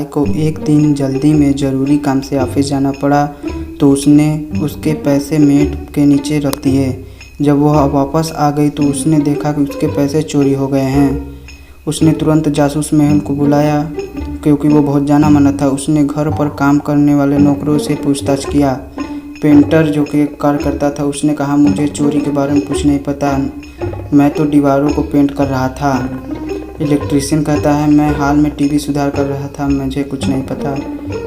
को एक दिन जल्दी में ज़रूरी काम से ऑफिस जाना पड़ा तो उसने उसके पैसे मेट के नीचे रख दिए। जब वह वापस आ गई तो उसने देखा कि उसके पैसे चोरी हो गए हैं। उसने तुरंत जासूस मेहुल को बुलाया क्योंकि वो बहुत जाना माना था। उसने घर पर काम करने वाले नौकरों से पूछताछ किया। पेंटर जो कि कार्य करता था उसने कहा, मुझे चोरी के बारे में कुछ नहीं पता, मैं तो दीवारों को पेंट कर रहा था। इलेक्ट्रीशियन कहता है, मैं हाल में टीवी सुधार कर रहा था, मुझे कुछ नहीं पता।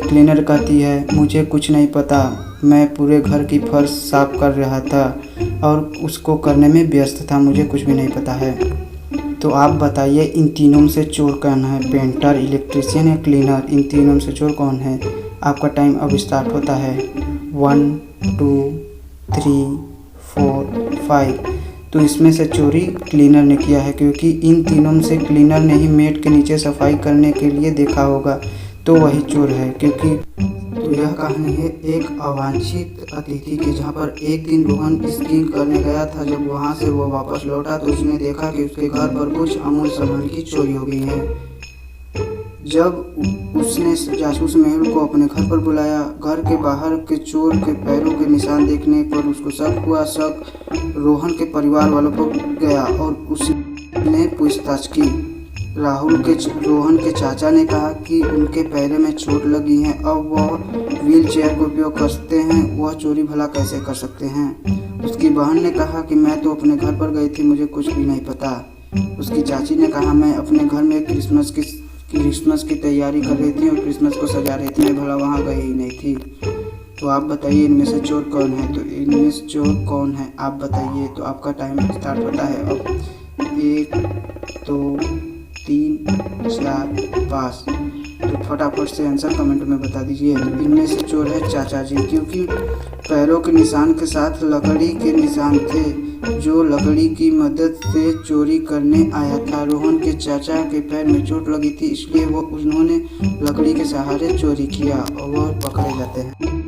क्लीनर कहती है, मुझे कुछ नहीं पता, मैं पूरे घर की फर्श साफ कर रहा था और उसको करने में व्यस्त था, मुझे कुछ भी नहीं पता है। तो आप बताइए इन तीनों में से चोर कौन है? पेंटर, इलेक्ट्रीशियन या क्लीनर? इन तीनों में से चोर कौन है? आपका टाइम अब स्टार्ट होता है। 1 2 3 4 5। तो इसमें से चोरी क्लीनर ने किया है क्योंकि इन तीनों में से क्लीनर ने ही मेट के नीचे सफाई करने के लिए देखा होगा, तो वही चोर है। क्योंकि तो यह कहानी है एक अवांछित अतिथि की, जहाँ पर एक दिन रोहन स्कीइंग करने गया था। जब वहाँ से वो वापस लौटा तो उसने देखा कि उसके घर पर कुछ अमूल्य सामान की चोरी हो गई है। जब उसने जासूस मेहुल को अपने घर पर बुलाया, घर के बाहर के चोर के पैरों के निशान देखने पर उसको शक हुआ। शक रोहन के परिवार वालों पर गया और उसने पूछताछ की। रोहन के चाचा ने कहा कि उनके पैरों में चोट लगी है, अब वह व्हील चेयर का उपयोग करते हैं, वह चोरी भला कैसे कर सकते हैं। उसकी बहन ने कहा कि मैं तो अपने घर पर गई थी, मुझे कुछ भी नहीं पता। उसकी चाची ने कहा, मैं अपने घर में क्रिसमस की तैयारी कर रही थी और क्रिसमस को सजा रही थी, मैं भला वहाँ गई ही नहीं थी। तो आप बताइए इनमें से चोर कौन है? तो इनमें से चोर कौन है आप बताइए। तो आपका टाइम स्टार्ट होता है अब। 1 2 3 4 5। तो फटाफट से आंसर कमेंट में बता दीजिए। इनमें से चोर है चाचा जी, क्योंकि पैरों के निशान के साथ लकड़ी के निशान थे, जो लकड़ी की मदद से चोरी करने आया था। रोहन के चाचा के पैर में चोट लगी थी, इसलिए उन्होंने लकड़ी के सहारे चोरी किया और वह पकड़े जाते हैं।